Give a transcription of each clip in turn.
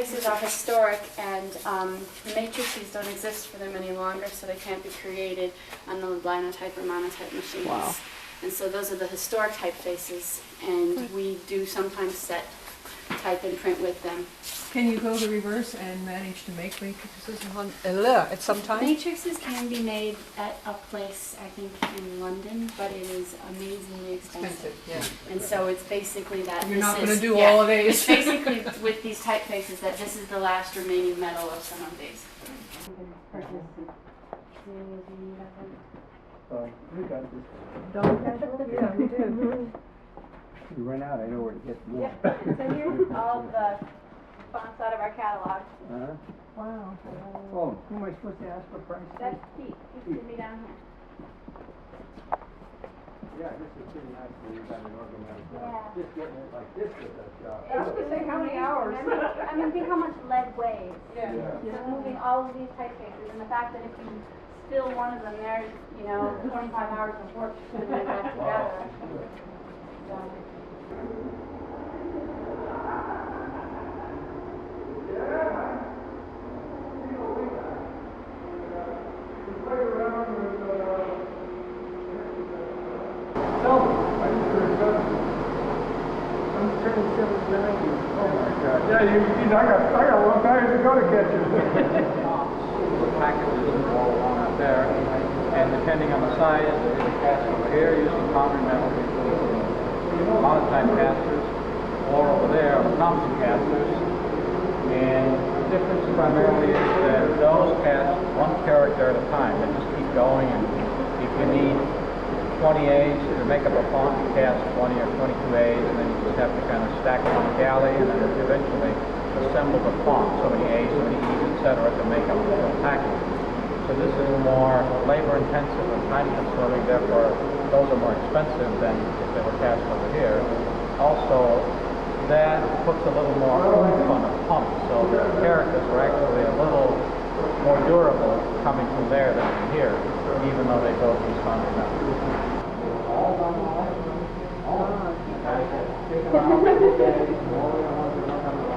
typefaces are historic, and the matrices don't exist for them any longer, so they can't be created on the linotype or monotype machines. Wow. And so those are the historic typefaces, and we do sometimes set type and print with them. Can you go the reverse and manage to make matrices at some time? Matrices can be made at a place, I think, in London, but it is amazingly expensive. Yeah. And so it's basically that You're not this going to is- do yeah, all of these. It's basically with these typefaces that this is the last remaining metal of some of these. We got this. Don't casual? Yeah, we do. You run out, I know where to get more. Yep, so here's all the fonts out of our catalog. Wow. Oh, who am I supposed to ask for prices? That's Pete. Pete's gonna be down here. Yeah, this is pretty nice when you got it organized. Yeah. Just getting it like this is a job. I was gonna say, how many hours? I mean, think how much lead weighs. Yeah. So moving all of these typefaces, and the fact that if you spill one of them, there's, 25 hours of work putting it back together. So. Yeah, I got a long time to go to catch you. Packages all along up there, and depending on the size, there's a cast over here using powdered metal, monotype casters, or over there, Thompson casters. And the difference primarily is that those cast one character at a time. They just keep going, and if you need 20 A's to make up a font, you cast 20 or 22 A's, and then you just have to kind of stack them on a galley, and then eventually assemble the font, so many A's, so many E's, etc., to make up the whole package. So this is more labor-intensive and time-consuming, therefore those are more expensive than if they were cast over here. Also, that puts a little more oomph on the pump, so the characters are actually a little more durable coming from there than from here, even though they both use foundry metal.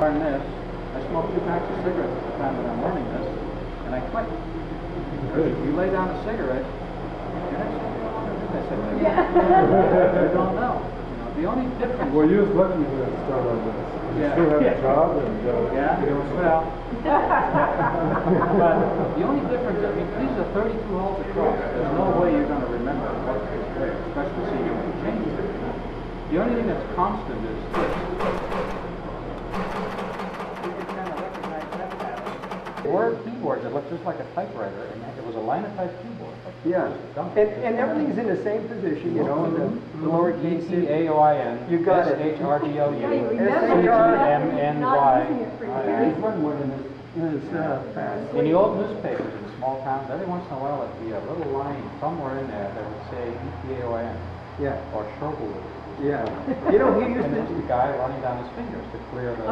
Learn this. I smoked 2 packs of cigarettes at the time that I'm learning this, and I quit. Good. You lay down a cigarette, you're not sure you want to do this. I don't know. The only difference. Well, you was lucky to start on this. You Yeah. still have a job and, Yeah, you know, well, but the only difference, I mean, these are 32 holes across. There's no way you're going to remember what is where, especially seeing if you change it. The only thing that's constant is this. You can kind of recognize that pattern. Word keyboards that look just like a typewriter, and it was a linotype keyboard. yeah. And everything's in the same position, the lowercase. E-T-A-O-I-N. You got it. S-H-R-G-O-U. S-H-R. C-T-M-N-Y. Here's one more in this fast. In the old newspapers in small towns, every once in a while there'd be a little line somewhere in there that would say E-T-A-O-N Yeah, or Sherwood. yeah. You know, he used And to. there's the guy running down his fingers to clear the...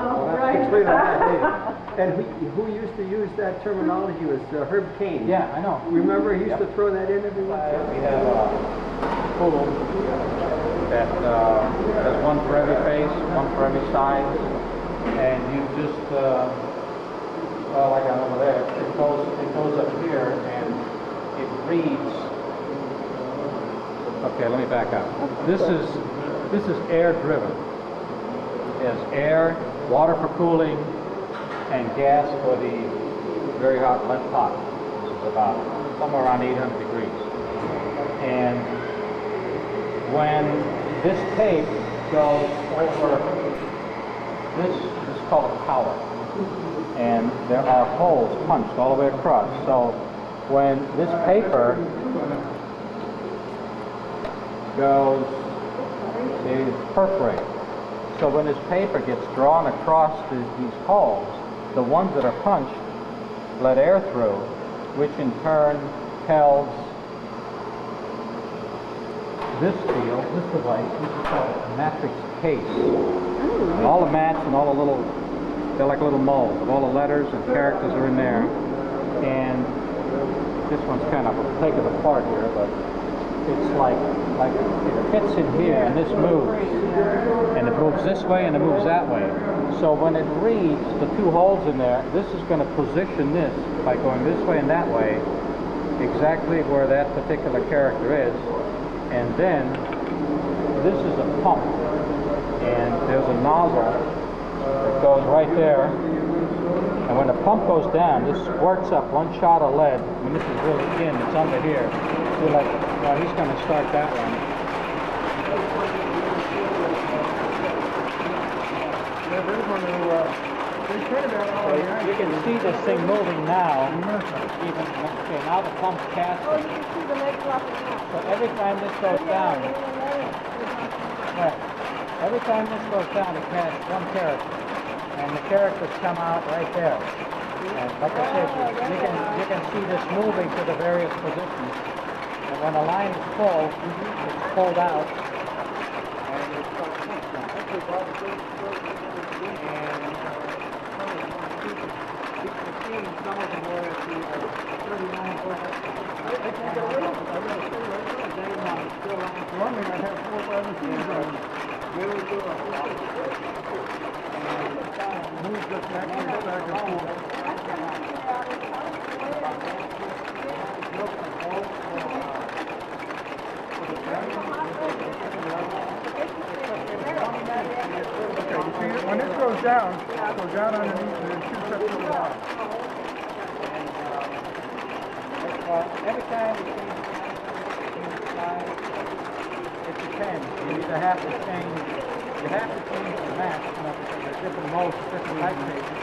Explain that. And who used to use that terminology was Herb Cain. Yeah, I know. Remember, he used to throw that in every once in a while? We have a pool that has one for every face, one for every size, and you just, well, like I'm over there, it goes up here and it reads. Okay, let me back up. This is air driven. There's air, water for cooling, and gas for the very hot lead pot. This is about somewhere around 800 degrees. And when this tape goes over, this is called a power. And there are holes punched all the way across. So when this paper goes, it perforates. So when this paper gets drawn across these holes, the ones that are punched let air through, which in turn tells this field, this device, this is called a matrix case. And all the mats and all the little, they're like little molds of all the letters and characters are in there. And this one's kind of taken apart here, but it's like it fits in here, and this moves, and it moves this way and it moves that way. So when it reads the two holes in there, this is going to position this by going this way and that way, exactly where that particular character is. And then this is a pump, and there's a nozzle that goes right there. And when the pump goes down, this squirts up one shot of lead. I mean, this is really in, it's under here. You're like, well, he's going to start that one. So you can see this thing moving now. Even, okay, now the pump's casting. Oh, you can see the legs dropping out. So every time this goes down, right, every time this goes down, it casts one character. And the characters come out right there. And like I said, you can see this moving to the various positions. And when the line is full, it's pulled out. And it's some of them were at the 39 volt. Normally I have 4 or 5 machines on. Move this back and forth. When this goes down underneath and it shoots up to the bottom. Every time you change the size, it depends. You either have to change the match, because there's different modes, different typefaces.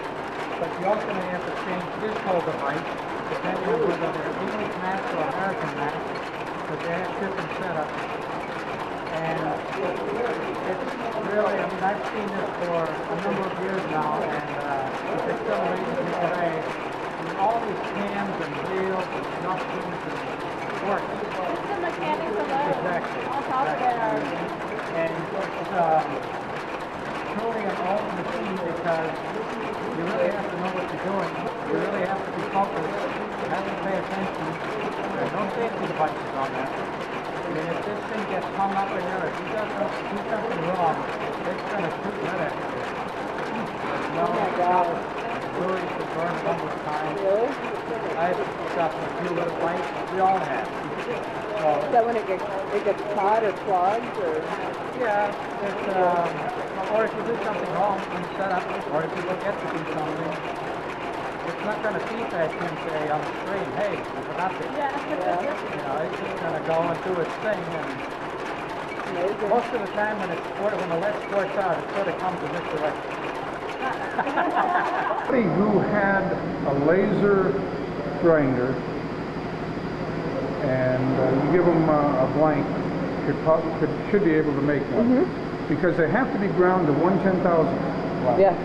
But you also may have to change this whole device, depending on whether they're English match or American match, because they have different setups. And it's really, I mean, I've seen this for a number of years now, and it's still amazing me today. I mean, all these cams and wheels and junctions and work. It's the mechanics alone. Exactly. On top of it are... And it's truly an old machine because you really have to know what you're doing. You really have to be focused. You have to pay attention. There are no safety devices on that. I mean, if this thing gets hung up in there, if you do something wrong, it's going to shoot right at you. Oh my God. Really used to burn a number of times. Really? I've suffered a few little fights. We all have. So, Is that when it gets caught or clogged or? yeah, it's, or if you do something wrong in the setup, or if you forget to do something, it's not going to beep at you and say on the screen, hey, you forgot this. Yeah. You know, it's just going to go and do its thing, and Amazing. most of the time when the lead squirts out, it sort of comes in this direction. Somebody who had a laser grinder and you give them a blank should be able to make one. Because they have to be ground to 1/10,000. Wow. Yeah.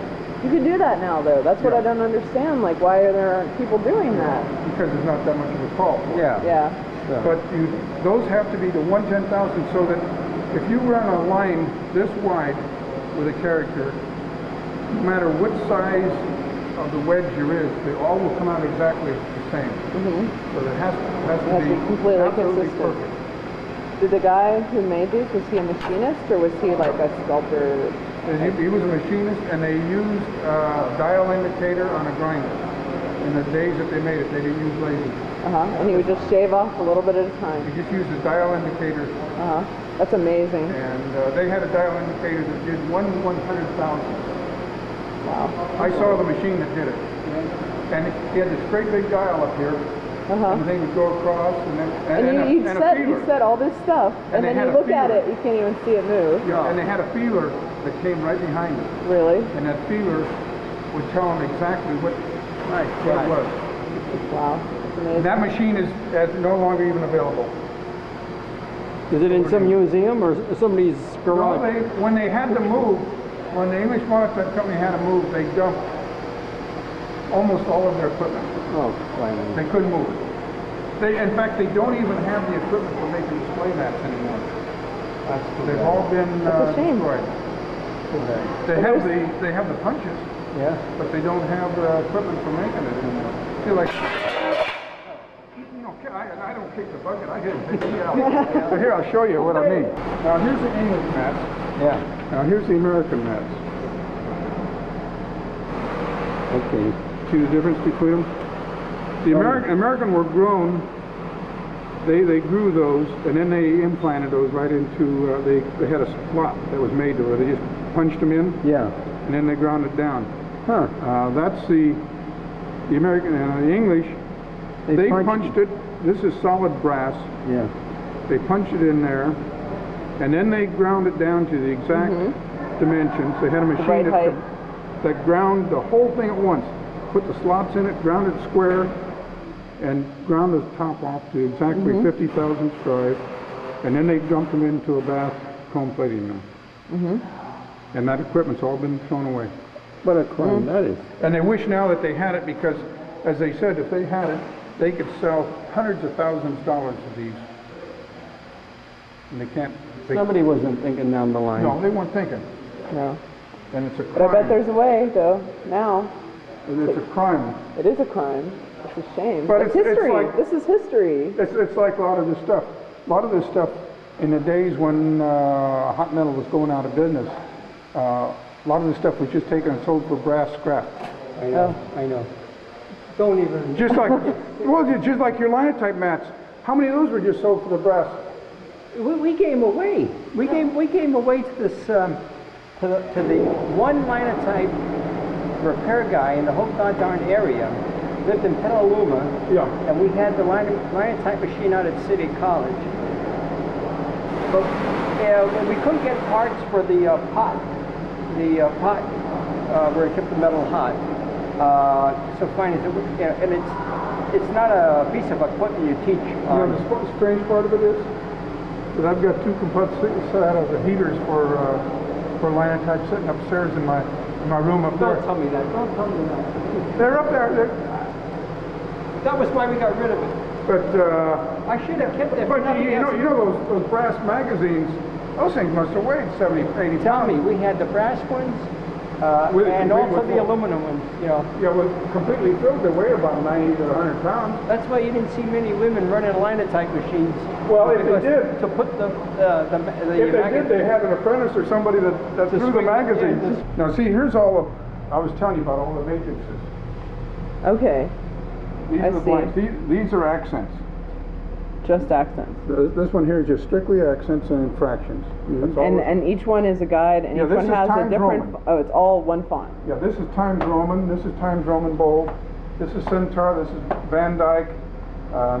You can do that now, though. That's what I don't understand. Like, why are there people doing that? Because there's not that much of a call for it. Yeah. But those have to be to 1/10,000 so that if you run a line this wide with a character, no matter what size of the wedge there is, they all will come out exactly the same. So it has to be completely absolutely consistent. perfect. Did the guy who made these, was he a machinist or was he like a sculptor? He was a machinist, and they used a dial indicator on a grinder. In the days that they made it, they didn't use lasers. And he would just shave off a little bit at a time. They just used a dial indicator, That's amazing. and they had a dial indicator that did 1/100,000. Wow. I saw the machine that did it. And he had this great big dial up here, and the thing would go across, and then And you a feeler. set all this stuff, and then they had you a look at feeler. it, you can't even see it move. Yeah, and they had a feeler that came right behind it. Really? And that feeler would tell them exactly what it was. Wow. That's And amazing. that machine is no longer even available. Is it in some museum or somebody's No, garage? when they had to move, when the English Monoclet Company had to move, they dumped almost all of their equipment. Oh, fine. They couldn't move it. In fact, they don't even have the equipment for making display maps anymore. They've all been That's a shame. destroyed. They have the punches, Yeah. but they don't have the equipment for making it anymore. See, like, I don't don't kick the bucket, I hit it out. So here, I'll show you what I mean. Now here's the English mats. Yeah. Now here's the American mats. Okay. See the difference between them? The American were grown, they grew those, and then they implanted those right into, they had a slot that was made to where they just punched them in, Yeah. and then they ground it down. Huh. That's the American, the English, they punched- punched it, this is solid brass, Yeah. they punched it in there, and then they ground it down to the exact dimensions. They had a machine right height. that ground the whole thing at once. Put the slots in it, ground it square, and ground the top off to exactly 50 thousandths drive, and then they dumped them into a bath chrome plating mill. And that equipment's all been thrown away. What a crime that is. And they wish now that they had it because, as they said, if they had it, they could sell hundreds of thousands of dollars of these. And they can't. Somebody wasn't thinking down the line. No, they weren't thinking. No. And it's a crime. But I bet there's a way, though, now. And it's a crime. It is a crime. It's a shame. But it's it's history. like- This is history. It's like a lot of this stuff. A lot of this stuff in the days when hot metal was going out of business, a lot of this stuff was just taken and sold for brass scrap. I know. I know. Don't even. Just like, well, just like your linotype mats. How many of those were just sold for the brass? We gave them away. We gave them away to this to the one linotype repair guy in the whole goddamn area. Lived in Petaluma. Yeah. And we had the linotype machine out at City College. But when we couldn't get parts for the pot where it kept the metal hot. So fine as it was, and it's not a piece of equipment you teach You on. know, the strange part of it is that I've got two composite set of the heaters for linotype sitting upstairs in my room up there. Don't tell me that. Don't tell me that. They're up there. That was why we got rid of it. But I should have kept it. but you know those brass magazines. Those things must have weighed 70, 80 pounds. Tell me, we had the brass ones With- and complete also with the full- aluminum ones. You know, Yeah, well, completely filled. They weigh about 90 to 100 pounds. that's why you didn't see many women running linotype machines. Well, if they Because did- to put the If they did, they had an apprentice or somebody that To threw the swing- magazines. yeah, Now, see, here's all of. I was telling you about all the matrices. Okay. These I are the see. blanks. These are accents. Just accents. This one here is just strictly accents and fractions. That's all. And each one is a guide, and Yeah, each this one is has a Times different. Roman. Oh, it's all one font. Yeah, this is Times Roman. This is Times Roman bold. This is Centaur. This is Van Dyke.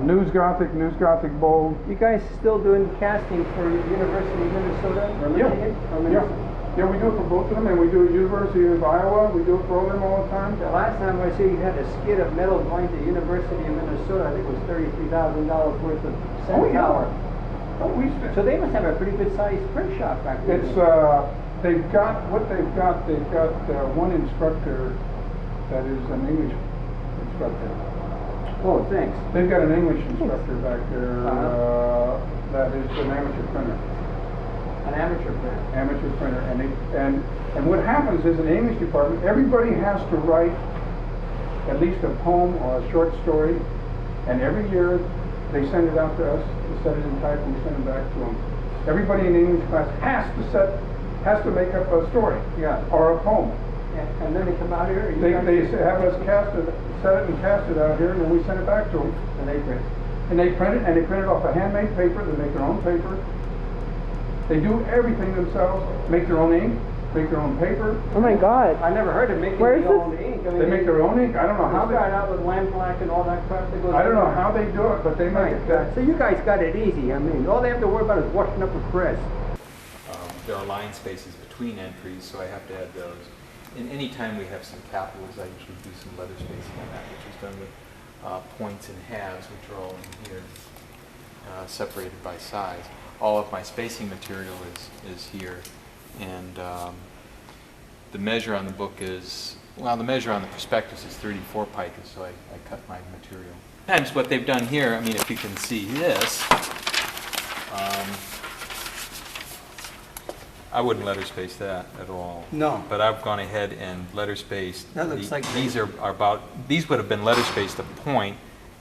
News Gothic bold. You guys still doing casting for University of Minnesota or Yeah, Michigan? Or yeah, Minnesota? yeah. We do it for both of them, and we do it University of Iowa. We do it for all of them all the time. The last time I see you had a skid of metal going to University of Minnesota, I think it was $33,000 worth of Centaur. Oh, we spent. So they must have a pretty good sized print shop back there. It's they've got one instructor that is an English instructor. Oh, thanks. They've got an English instructor back there that is an amateur printer. An amateur printer. Amateur printer, and what happens is in the English department, everybody has to write at least a poem or a short story, and every year they send it out to us. We set it in type and we send it back to them. Everybody in the English class has to make up a story, or a poem. Yeah. And then they come out here and They have us set it and cast it out here, and then we send it back to them. and they print. And they print it, and they print it off a handmade paper. They make their own paper. They do everything themselves. Make their own ink. Make their own paper. Oh my God. I never heard of making Where's their own this? ink. I mean, They make their own ink. I don't know They how they. start out with lampblack and all that crap that goes I don't in know there. how they do it, but they make it. So you guys got it easy. I mean, all they have to worry about is washing up a press. There are line spaces between entries, so I have to add those. And any time we have some capitals, I usually do some letter spacing on that, which is done with points and halves, which are all in here, separated by size. All of my spacing material is here, and the measure on the book is, well, the measure on the prospectus is 34 picas, so I cut my material. And what they've done here, I mean, if you can see this, I wouldn't letter space that at all. No. But I've gone ahead and letter spaced. That looks like these are about, these would have been letter spaced a point,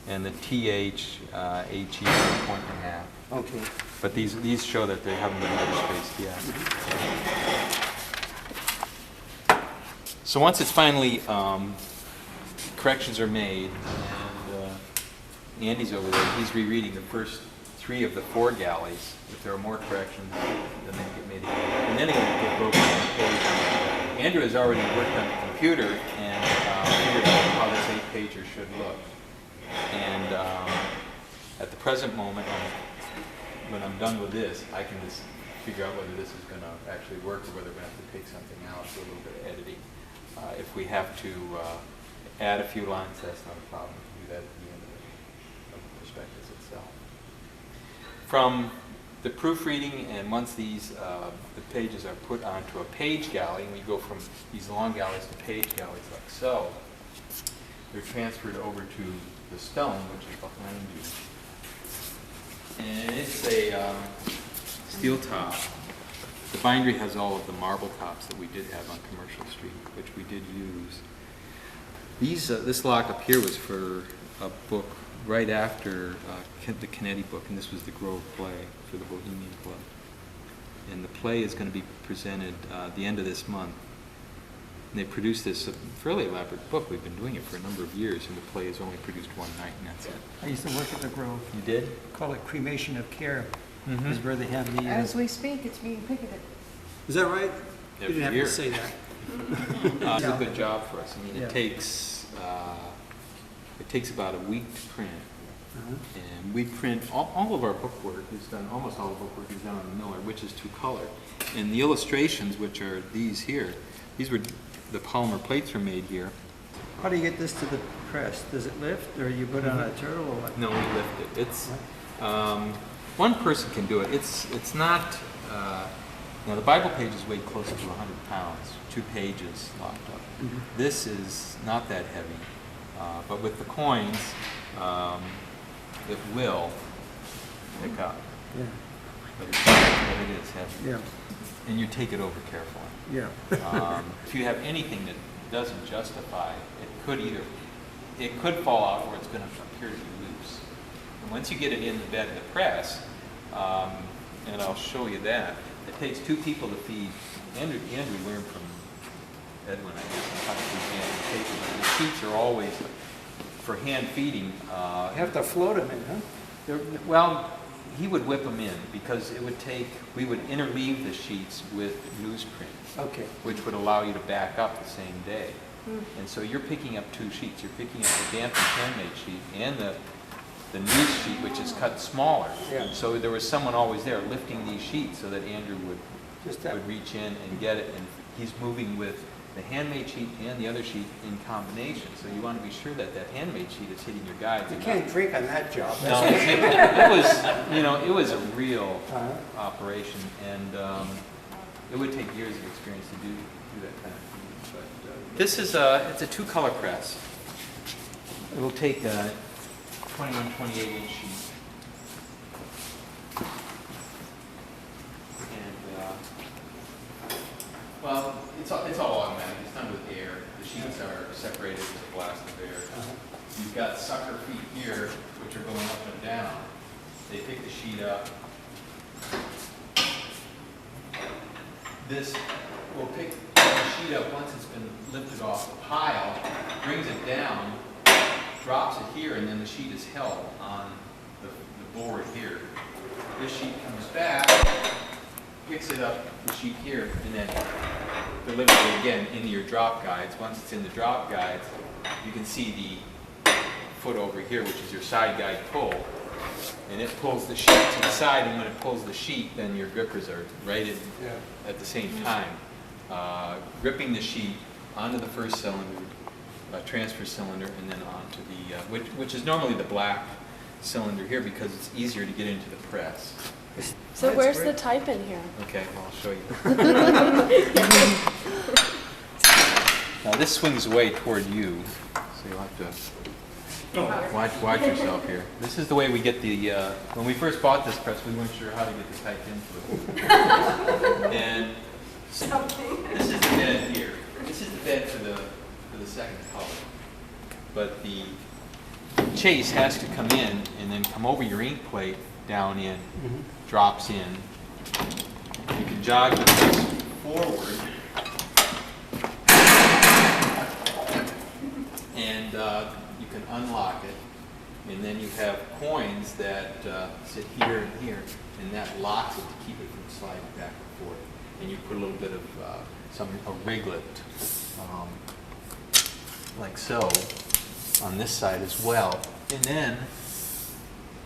and the TH, HE is a point and a half. Okay. But these show that they haven't been letter spaced yet. So once it's finally, corrections are made, and Andy's over there, he's rereading the first 3 of the 4 galleys. If there are more corrections, then they get made again. And then it get broken on the page. Andrew has already worked on the computer and figured out how this 8-pager should look. And at the present moment, when I'm done with this, I can just figure out whether this is going to actually work or whether we're going to have to take something out, do a little bit of editing. If we have to add a few lines, that's not a problem. We can do that at the end of the prospectus itself. From the proofreading, and once these the pages are put onto a page galley, and we go from these long galleys to page galleys like so, they're transferred over to the stone, which is behind you. And it's a steel top. The bindery has all of the marble tops that we did have on Commercial Street, which we did use. These, this lock up here was for a book right after the Canetti book, and this was the Grove play for the Bohemian Club. And the play is going to be presented the end of this month. And they produced this fairly elaborate book. We've been doing it for a number of years, and the play is only produced one night, and that's it. I used to work at the Grove. You did? Call it cremation of care. Is where they have the. As we speak, it's being picketed. Is that right? You Every didn't have year. to say that. It's a good job for us. I mean, Yeah. it takes about a week to print, and we print all of our book work is done. Almost all the book work is done on the Miller, which is 2-color. And the illustrations, which are these here, these were the polymer plates were made here. How do you get this to the press? Does it lift, or you put it on a turtle, or what? No, we lift it. It's one person can do it. It's not. Now the Bible pages weigh close to 100 pounds, 2 pages locked up. This is not that heavy, but with the coins, it will pick up. Yeah. But it is heavy. Yeah. And you take it over carefully. Yeah. If you have anything that doesn't justify, it could fall out or it's going to appear to be loose. And once you get it in the bed of the press, and I'll show you that, it takes 2 people to feed. Andrew learned from Edwin, I guess, how to feed hand paper. The sheets are always for hand feeding. You have to float them in, huh? Well, he would whip them in because we would interleave the sheets with newsprint, Okay. which would allow you to back up the same day. And so you're picking up 2 sheets. You're picking up the dampened handmade sheet and the news sheet, which is cut smaller. Yeah. So there was someone always there lifting these sheets so that Andrew would Just that. reach in and get it. And he's moving with the handmade sheet and the other sheet in combination. So you want to be sure that handmade sheet is hitting your guides. You can't drink on that job. No, it was a real operation, and it would take years of experience to do that kind of thing. But this is it's a 2-color press. It will take a 21, 28-inch sheet, and well, it's all automatic. It's done with air. The sheets are separated with a blast of air. You've got sucker feet here, which are going up and down. They pick the sheet up. This will pick the sheet up once it's been lifted off the pile, brings it down, drops it here, and then the sheet is held on the board here. This sheet comes back, picks it up, the sheet here, and then delivers it again into your drop guides. Once it's in the drop guides, you can see the foot over here, which is your side guide pull, and it pulls the sheet to the side, and when it pulls the sheet, then your grippers are right in at the same time. Gripping the sheet onto the first cylinder, transfer cylinder, and then onto the, which is normally the black cylinder here because it's easier to get into the press. So That's where's great. the type in here? Okay, well, I'll show you. Now this swings away toward you, so you'll have to watch yourself here. This is the way we get the, when we first bought this press, we weren't sure how to get the type into it. And this is the bed here. This is the bed for the second color. But the chase has to come in and then come over your ink plate, down in, drops in. You can jog the piece forward, and you can unlock it. And then you have coins that sit here and here, and that locks it to keep it from sliding back and forth. And you put a little bit of a riglet, like so, on this side as well. And then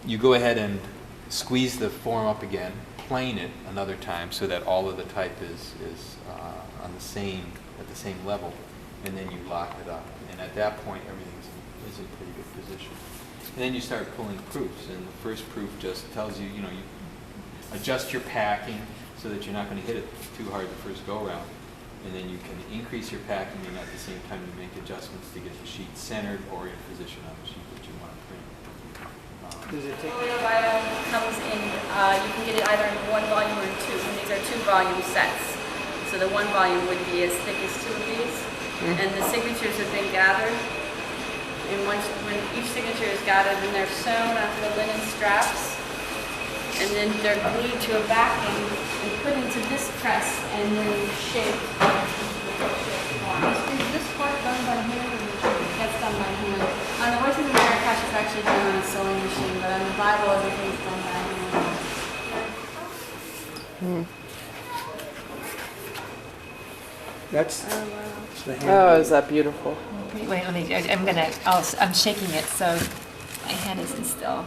you go ahead and squeeze the form up again, plane it another time so that all of the type is on the same at the same level, and then you lock it up. And at that point, everything is in pretty good position. And then you start pulling proofs, and the first proof just tells you, you adjust your packing so that you're not going to hit it too hard the first go-round. And then you can increase your packing, and at the same time you make adjustments to get the sheet centered or in position on the sheet that you want to print. Does it take? Folio bio comes in, you can get it either in one volume or in two, and these are 2-volume sets. So the one volume would be as thick as 2 of these, and the signatures have been gathered. And when each signature is gathered, then they're sewn onto the linen straps, and then they're glued to a backing and put into this press and then shaped. Is this part done by hand or machine? That's done by hand. On the Voices of Marrakesh, it's actually done on a sewing machine, but on the Bible, everything's done by hand. That's the hand. Oh, is that beautiful? Wait, let me, I'm shaking it so my hand isn't still.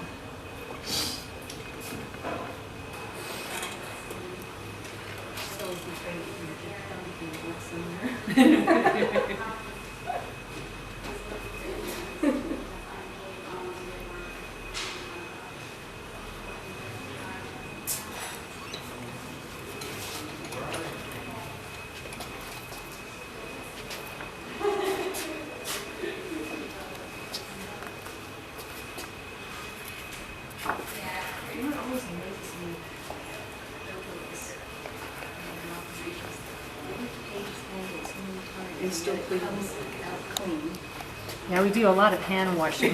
And still clean. Yeah, we do a lot of hand washing.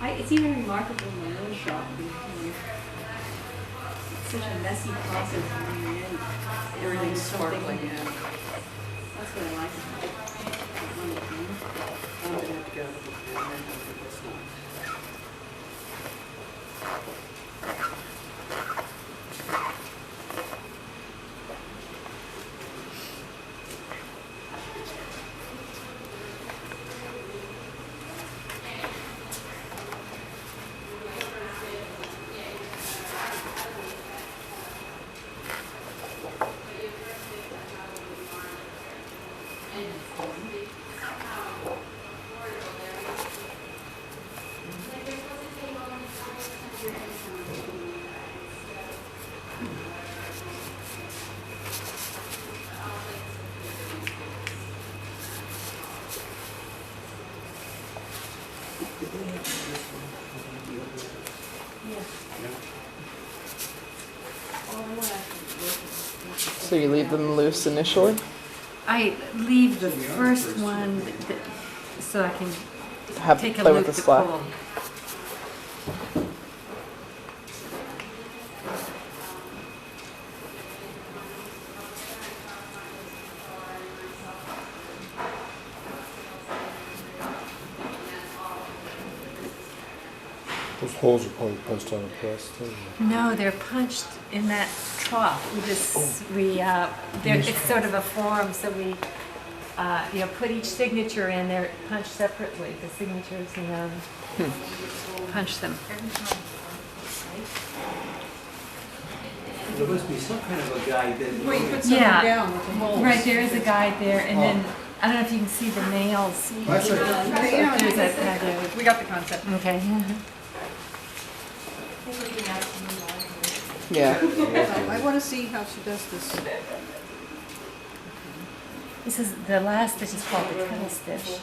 It's even remarkable in my own shop. It's such a messy process when you're in. Everything's sparkling. Yeah. That's what I like about it. I'm going to have to go. So you leave them loose initially? I leave the first one so I can take a play loop with the to slack. pull. Those holes are probably punched on a press too. No, they're punched in that trough. It's sort of a form, so we put each signature in. They're punched separately, the signatures, and punch them. There must be some kind of a guide that. Where you put something Yeah. down with the holes. Right, there is a guide there, and then I don't know if you can see the nails. There's that. We got the concept. Okay. Yeah. I want to see how she does this. This is the last stitch is called the kettle stitch.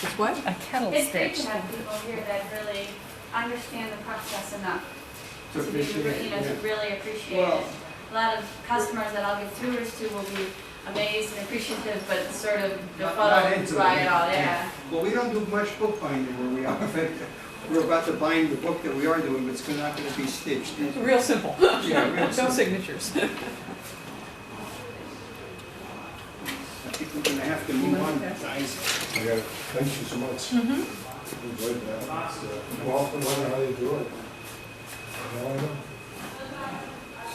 It's what? A kettle It's great stitch. to have people here that really understand the process enough to be, to really appreciate it. A lot of customers that I'll give tours to will be amazed and appreciative, but sort of Not befuddled into by it. it all, yeah. Well, we don't do much bookbinding where we are. We're about to bind the book that we are doing, but it's not going to be stitched. Real simple. Yeah, real No simple. signatures. I think we're going to have to move on, guys. Yeah, thank you so much. Enjoyed that. It's, well, I wonder how you do it. Now I know.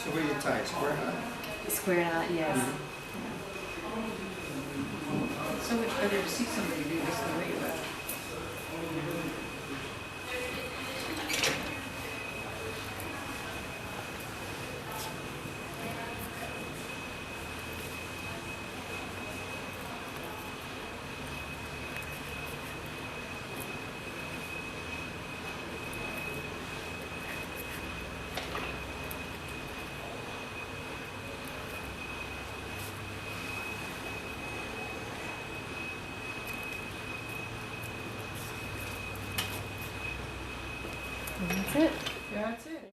So where you tie, square knot? Square knot, yes. So much better to see somebody do this the way you are. And that's it. That's it.